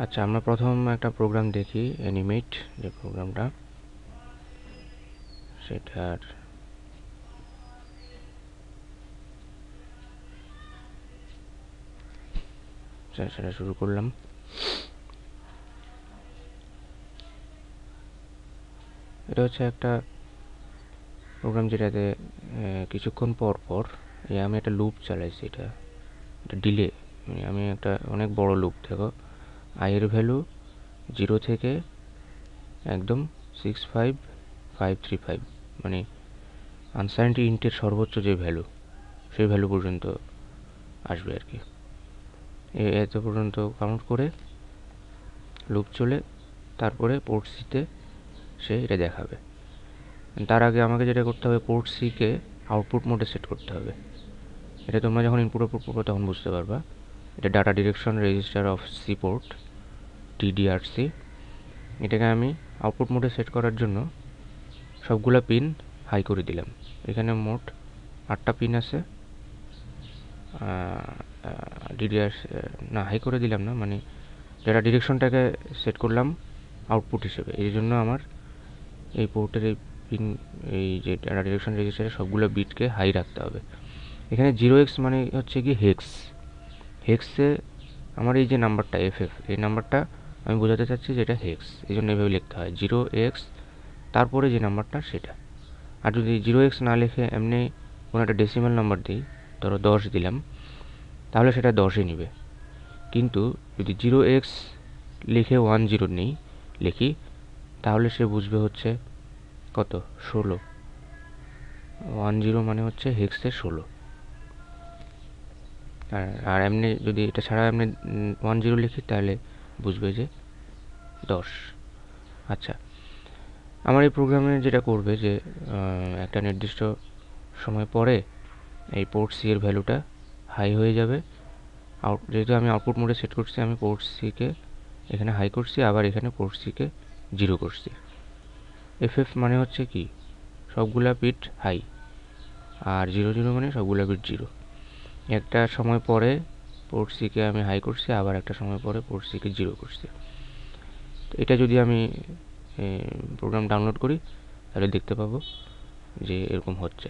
আচ্ছা, আমরা প্রথম একটা প্রোগ্রাম দেখি, অ্যানিমেট যে প্রোগ্রামটা, সেটার সেটা শুরু করলাম। এটা হচ্ছে একটা প্রোগ্রাম যেটাতে কিছুক্ষণ পর পর আমি একটা লুপ চালাইছি। এটা ডিলে, মানে আমি একটা অনেক বড় লুপ, দেখো আইয়ের ভ্যালু 0 থেকে একদম 65535, মানে আনসার্টেনটি ইন্টের সর্বোচ্চ যে ভ্যালু, সেই ভ্যালু পর্যন্ত আসবে আর কি। এত পর্যন্ত কাউন্ট করে লুপ চলে, তারপরে পোর্ট সিতে সে এটা দেখাবে। তার আগে আমাকে যেটা করতে হবে, পোর্ট সিকে আউটপুট মোডে সেট করতে হবে। এটা তোমরা যখন ইনপুট আউটপুট করবো তখন বুঝতে পারবা। এটা data direction register of C port, DDRC. এটাকে আমি আউটপুট মোডে সেট করার জন্য সবগুলো পিন হাই করে দিলাম। এখানে মোট 8টা পিন আছে। ডিডিআর না, হাই করে দিলাম না, মানে ডাটা ডিরেকশনটাকে সেট করলাম আউটপুট হিসেবে। এই জন্য আমার এই পোর্টের এই পিন, এই যে ডাটা ডিরেকশন রেজিস্টারে সবগুলো বিটকে হাই রাখতে হবে। এখানে 0x মানে হচ্ছে কি হেক্স। হেক্সে আমার এই যে নাম্বারটা FF, এই নাম্বারটা আমি বোঝাতে চাচ্ছি যে এটা হেক্স, এই জন্য এভাবে লিখতে হয় 0x, তারপরে যে নাম্বারটা সেটা। আর যদি 0x না লিখে এমনি কোনো একটা ডেসিমাল নাম্বার দিই, ধরো 10 দিলাম, তাহলে সেটা 10ই নেবে। কিন্তু যদি 0x লিখে 10 নেই লিখি, তাহলে সে বুঝবে হচ্ছে কত, 16। 10 মানে হচ্ছে হেক্সের 16। আর এমনি যদি এটা ছাড়া এমনি 10 লিখি, তাহলে বুঝবে যে 10। আচ্ছা, আমার এই প্রোগ্রামে যেটা করবে যে একটা নির্দিষ্ট সময় পরে এই পোর্ট সি এর ভ্যালুটা হাই হয়ে যাবে। যেহেতু আমি আউটপুট মোডে সেট করছি, আমি পোর্ট সিকে এখানে হাই করছি, আবার এখানে পোর্ট সিকে 0 করছি। FF মানে হচ্ছে কি, সবগুলা বিট হাই, আর 00 মানে সবগুলা বিট 0। একটা সময় পরে পোর্ট সিকে আমি হাই করছি, আবার একটা সময় পরে পোর্ট সিকে 0 করছি। তো এটা যদি আমি প্রোগ্রাম ডাউনলোড করি, তাহলে দেখতে পাবো যে এরকম হচ্ছে।